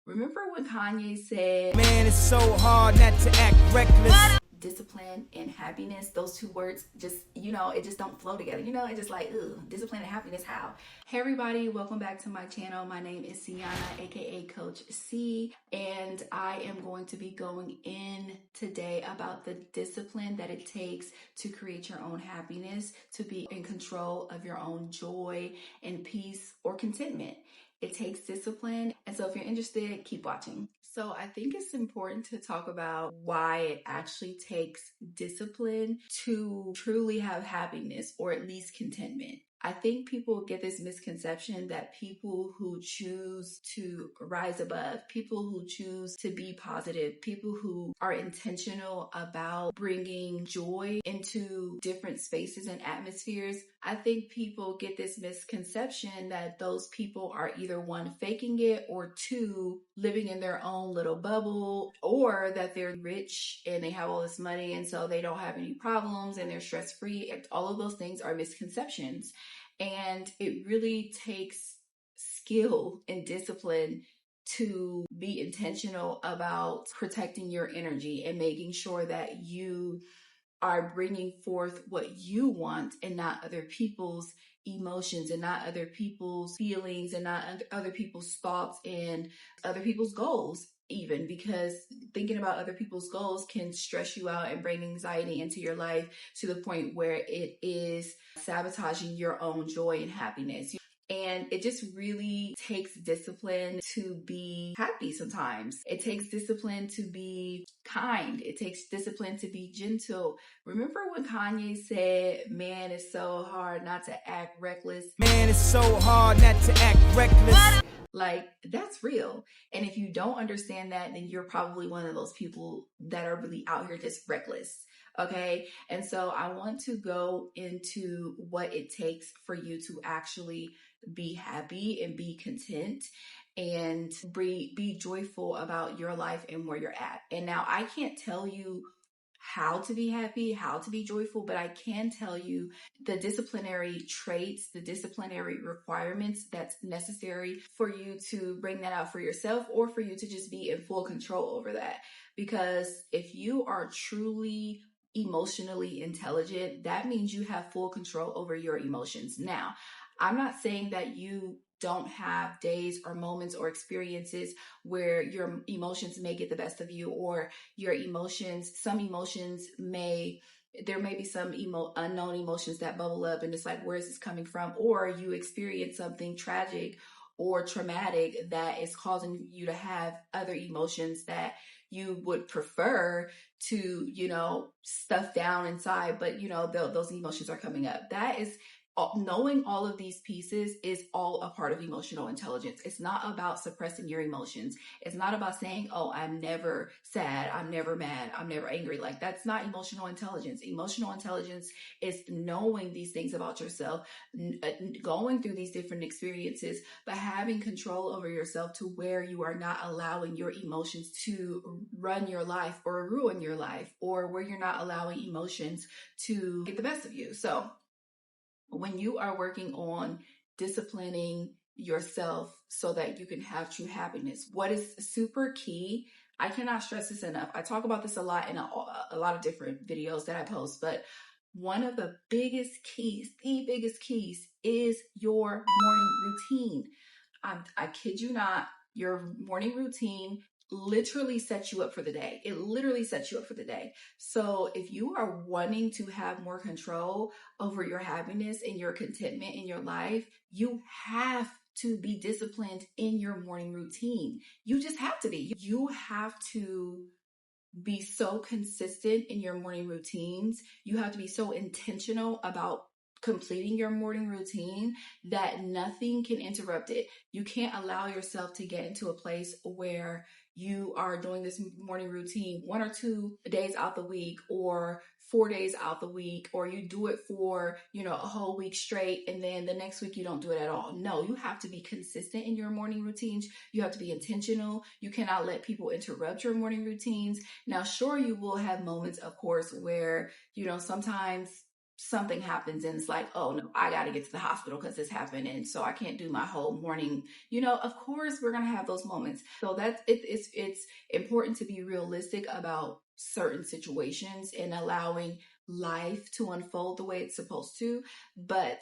Remember when Kanye said, "Man, it's so hard not to act reckless." Discipline and happiness, those two words just, it just don't flow together. It's just like, discipline and happiness, how? Hey everybody, welcome back to my channel. My name is Sienna, aka Coach C, and I am going to be going in today about the discipline that it takes to create your own happiness, to be in control of your own joy and peace or contentment. It takes discipline. And so if you're interested, keep watching. So I think it's important to talk about why it actually takes discipline to truly have happiness or at least contentment. I think people get this misconception that people who choose to rise above, people who choose to be positive, people who are intentional about bringing joy into different spaces and atmospheres, I think people get this misconception that those people are either one, faking it, or two, living in their own little bubble, or that they're rich and they have all this money and so they don't have any problems and they're stress-free. All of those things are misconceptions. And it really takes skill and discipline to be intentional about protecting your energy and making sure that you are bringing forth what you want and not other people's emotions and not other people's feelings and not other people's thoughts and other people's goals, even, because thinking about other people's goals can stress you out and bring anxiety into your life to the point where it is sabotaging your own joy and happiness. And it just really takes discipline to be happy sometimes. It takes discipline to be kind. It takes discipline to be gentle. Remember when Kanye said, "Man, it's so hard not to act reckless." "Man, it's so hard not to act reckless." Like, that's real. And if you don't understand that, then you're probably one of those people that are really out here just reckless. Okay. And so I want to go into what it takes for you to actually be happy and be content and be joyful about your life and where you're at. And now I can't tell you how to be happy, how to be joyful, but I can tell you the disciplinary traits, the disciplinary requirements that's necessary for you to bring that out for yourself or for you to just be in full control over that. Because if you are truly emotionally intelligent, that means you have full control over your emotions. Now, I'm not saying that you don't have days or moments or experiences where your emotions may get the best of you, or your emotions, some emotions there may be some unknown emotions that bubble up and it's like, where is this coming from? Or you experience something tragic or traumatic that is causing you to have other emotions that you would prefer to, stuff down inside, but those emotions are coming up. That is, knowing all of these pieces is all a part of emotional intelligence. It's not about suppressing your emotions. It's not about saying, "Oh, I'm never sad, I'm never mad, I'm never angry." Like, that's not emotional intelligence. Emotional intelligence is knowing these things about yourself, going through these different experiences, but having control over yourself to where you are not allowing your emotions to run your life or ruin your life, or where you're not allowing emotions to get the best of you. So when you are working on disciplining yourself so that you can have true happiness, what is super key, I cannot stress this enough. I talk about this a lot in a lot of different videos that I post, but one of the biggest keys is your morning routine. I kid you not, your morning routine literally sets you up for the day. It literally sets you up for the day. So if you are wanting to have more control over your happiness and your contentment in your life, you have to be disciplined in your morning routine. You just have to be. You have to be so consistent in your morning routines. You have to be so intentional about completing your morning routine that nothing can interrupt it. You can't allow yourself to get into a place where you are doing this morning routine 1 or 2 days out the week, or 4 days out the week, or you do it for, a whole week straight, and then the next week you don't do it at all. No, you have to be consistent in your morning routines. You have to be intentional. You cannot let people interrupt your morning routines. Now, sure, you will have moments, of course, where, sometimes something happens and it's like, oh no, I got to get to the hospital because this happened. And so I can't do my whole morning. Of course we're going to have those moments. So it's important to be realistic about certain situations and allowing life to unfold the way it's supposed to. But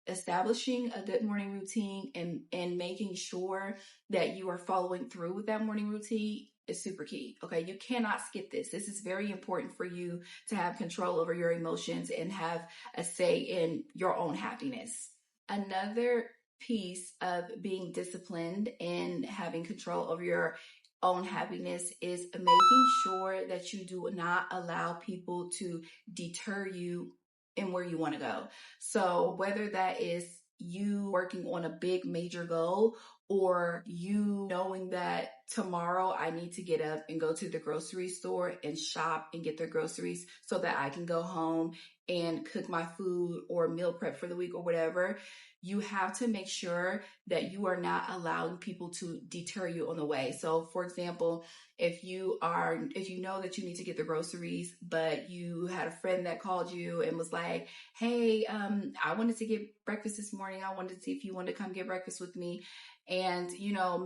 establishing a good morning routine and making sure that you are following through with that morning routine is super key. Okay. You cannot skip this. This is very important for you to have control over your emotions and have a say in your own happiness. Another piece of being disciplined and having control over your own happiness is making sure that you do not allow people to deter you in where you want to go. So whether that is you working on a big major goal or you knowing that tomorrow I need to get up and go to the grocery store and shop and get the groceries so that I can go home and cook my food or meal prep for the week or whatever, you have to make sure that you are not allowing people to deter you on the way. So for example, if you know that you need to get the groceries, but you had a friend that called you and was like, hey, I wanted to get breakfast this morning. I wanted to see if you wanted to come get breakfast with me. And,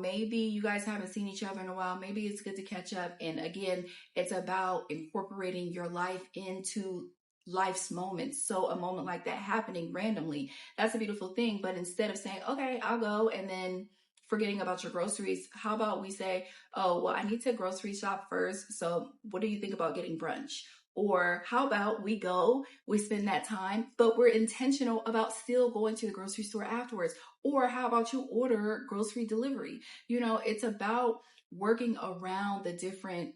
maybe you guys haven't seen each other in a while. Maybe it's good to catch up. And again, it's about incorporating your life into life's moments. So a moment like that happening randomly, that's a beautiful thing. But instead of saying, okay, I'll go, and then forgetting about your groceries, how about we say, oh, well, I need to grocery shop first. So what do you think about getting brunch? Or how about we spend that time, but we're intentional about still going to the grocery store afterwards. Or how about you order grocery delivery? It's about working around the different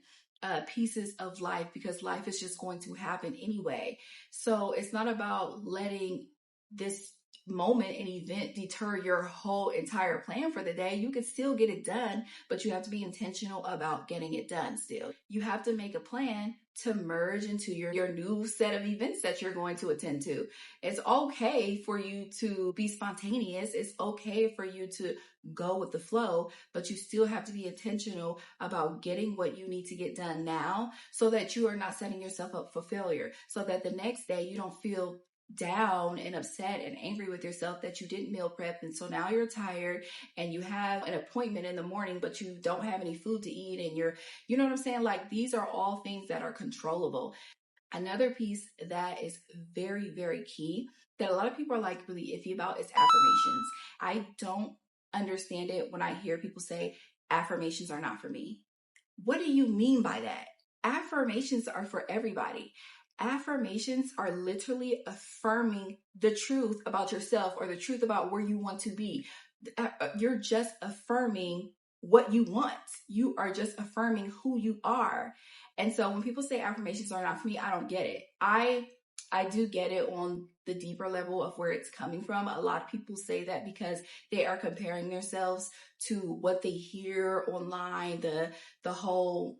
pieces of life, because life is just going to happen anyway. So it's not about letting this moment and event deter your whole entire plan for the day. You can still get it done, but you have to be intentional about getting it done still. You have to make a plan to merge into your new set of events that you're going to attend to. It's okay for you to be spontaneous. It's okay for you to go with the flow, but you still have to be intentional about getting what you need to get done now so that you are not setting yourself up for failure, so that the next day you don't feel down and upset and angry with yourself that you didn't meal prep. And so now you're tired and you have an appointment in the morning, but you don't have any food to eat. And you know what I'm saying? Like, these are all things that are controllable. Another piece that is very, very key that a lot of people are like really iffy about is affirmations. I don't understand it when I hear people say affirmations are not for me. What do you mean by that? Affirmations are for everybody. Affirmations are literally affirming the truth about yourself or the truth about where you want to be. You're just affirming what you want. You are just affirming who you are. And so when people say affirmations are not for me, I don't get it. I do get it on the deeper level of where it's coming from. A lot of people say that because they are comparing themselves to what they hear online, the whole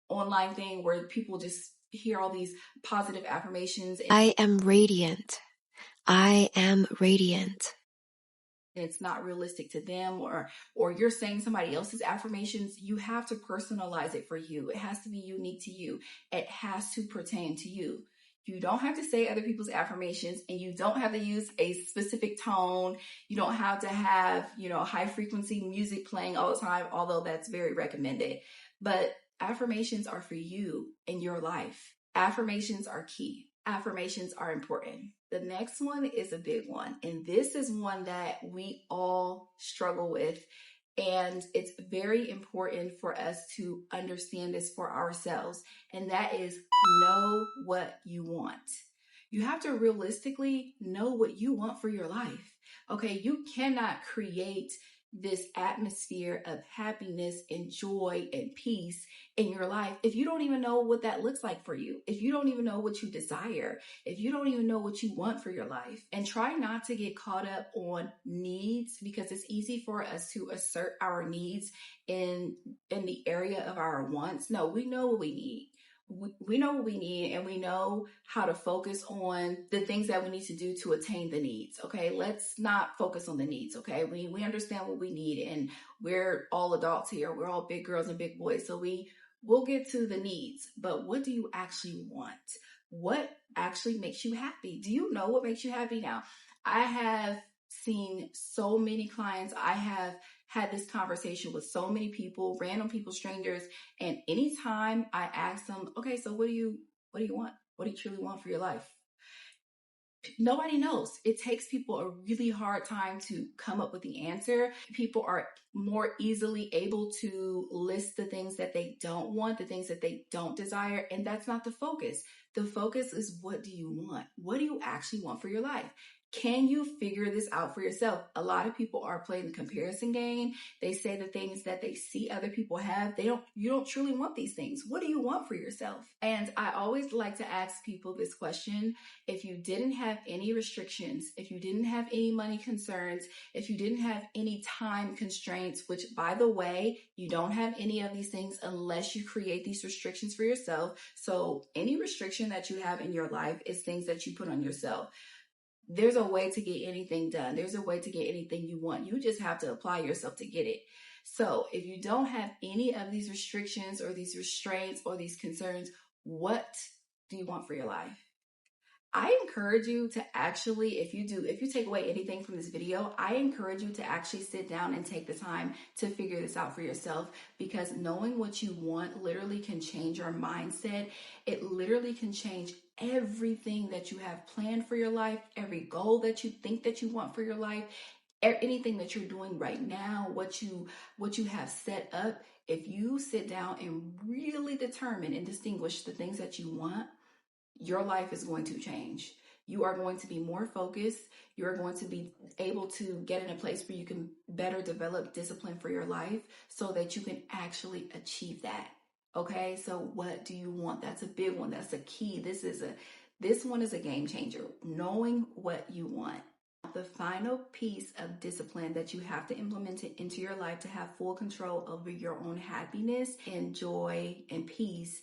online thing where people just hear all these positive affirmations. I am radiant. I am radiant. It's not realistic to them, or you're saying somebody else's affirmations. You have to personalize it for you. It has to be unique to you. It has to pertain to you. You don't have to say other people's affirmations, and you don't have to use a specific tone. You don't have to have, high frequency music playing all the time, although that's very recommended. But affirmations are for you in your life. Affirmations are key. Affirmations are important. The next one is a big one, and this is one that we all struggle with, and it's very important for us to understand this for ourselves, and that is know what you want. You have to realistically know what you want for your life. Okay, you cannot create this atmosphere of happiness and joy and peace in your life if you don't even know what that looks like for you, if you don't even know what you desire, if you don't even know what you want for your life. And try not to get caught up on needs, because it's easy for us to assert our needs in the area of our wants. No, we know what we need. We know what we need, and we know how to focus on the things that we need to do to attain the needs. Okay, let's not focus on the needs. Okay, we understand what we need, and we're all adults here. We're all big girls and big boys, so we'll get to the needs. But what do you actually want? what actually makes you happy? Do you know what makes you happy? Now, I have seen so many clients. I have had this conversation with so many people, random people, strangers, and anytime I ask them, okay, so what do you want? What do you truly want for your life? Nobody knows. It takes people a really hard time to come up with the answer. People are more easily able to list the things that they don't want, the things that they don't desire, and that's not the focus. The focus is, what do you want? What do you actually want for your life? Can you figure this out for yourself? A lot of people are playing the comparison game. They say the things that they see other people have. You don't truly want these things. What do you want for yourself? And I always like to ask people this question. If you didn't have any restrictions, if you didn't have any money concerns, if you didn't have any time constraints, which, by the way, you don't have any of these things unless you create these restrictions for yourself. So any restriction that you have in your life is things that you put on yourself. There's a way to get anything done. There's a way to get anything you want. You just have to apply yourself to get it. So if you don't have any of these restrictions or these restraints or these concerns, what do you want for your life? I encourage you to actually, if you take away anything from this video, I encourage you to actually sit down and take the time to figure this out for yourself, because knowing what you want literally can change your mindset. It literally can change everything that you have planned for your life, every goal that you think that you want for your life, anything that you're doing right now, what you have set up. If you sit down and really determine and distinguish the things that you want, your life is going to change. You are going to be more focused. You are going to be able to get in a place where you can better develop discipline for your life so that you can actually achieve that. Okay, so what do you want? That's a big one. That's a key. This one is a game changer. Knowing what you want. The final piece of discipline that you have to implement it into your life to have full control over your own happiness and joy and peace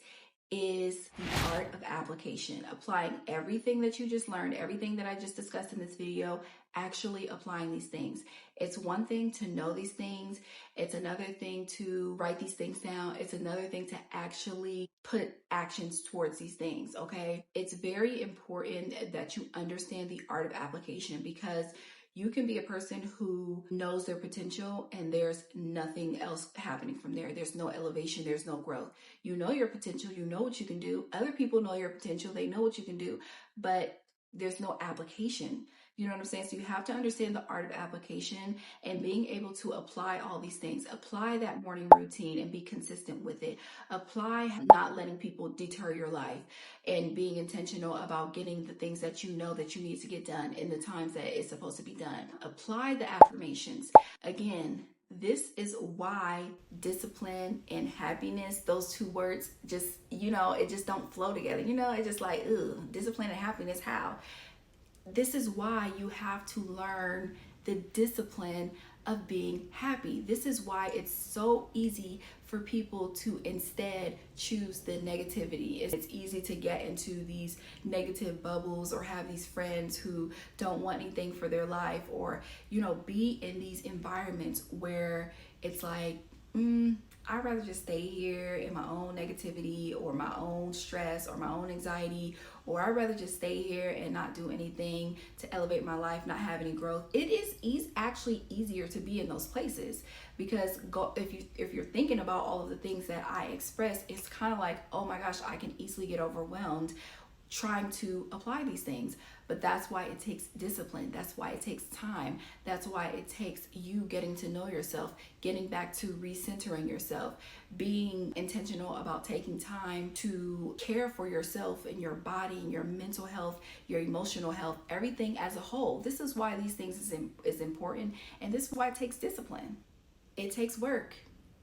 is the art of application. Applying everything that you just learned, everything that I just discussed in this video, actually applying these things. It's one thing to know these things. It's another thing to write these things down. It's another thing to actually put actions towards these things, okay? It's very important that you understand the art of application, because you can be a person who knows their potential and there's nothing else happening from there. There's no elevation, there's no growth. You know your potential, you know what you can do. Other people know your potential, they know what you can do, but there's no application. You know what I'm saying? So you have to understand the art of application and being able to apply all these things. Apply that morning routine and be consistent with it. Apply not letting people deter your life and being intentional about getting the things that you know that you need to get done in the times that it's supposed to be done. Apply the affirmations. Again, this is why discipline and happiness, those two words just, it just don't flow together. It's just like, discipline and happiness, how? This is why you have to learn the discipline of being happy. This is why it's so easy for people to instead choose the negativity. It's easy to get into these negative bubbles or have these friends who don't want anything for their life, or, be in these environments where it's like, I'd rather just stay here in my own negativity or my own stress or my own anxiety, or I'd rather just stay here and not do anything to elevate my life, not have any growth. It is actually easier to be in those places, because if you're thinking about all of the things that I express, it's kind of like, oh my gosh, I can easily get overwhelmed trying to apply these things. But that's why it takes discipline. That's why it takes time. That's why it takes you getting to know yourself, getting back to recentering yourself, being intentional about taking time to care for yourself and your body and your mental health, your emotional health, everything as a whole. This is why these things is important, and this is why it takes discipline. It takes work.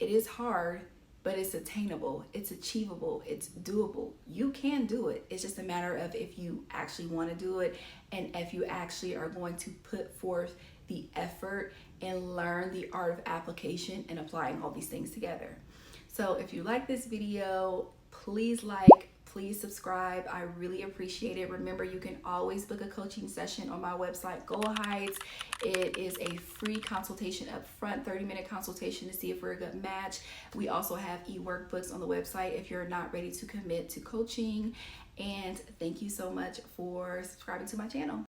It is hard, but it's attainable, it's achievable, it's doable. You can do it. It's just a matter of if you actually want to do it, and if you actually are going to put forth the effort and learn the art of application and applying all these things together. So if you like this video, please please subscribe. I really appreciate it. Remember, you can always book a coaching session on my website, Goal Heights. It is a free consultation up front, 30-minute consultation to see if we're a good match. We also have e-workbooks on the website if you're not ready to commit to coaching. And thank you so much for subscribing to my channel.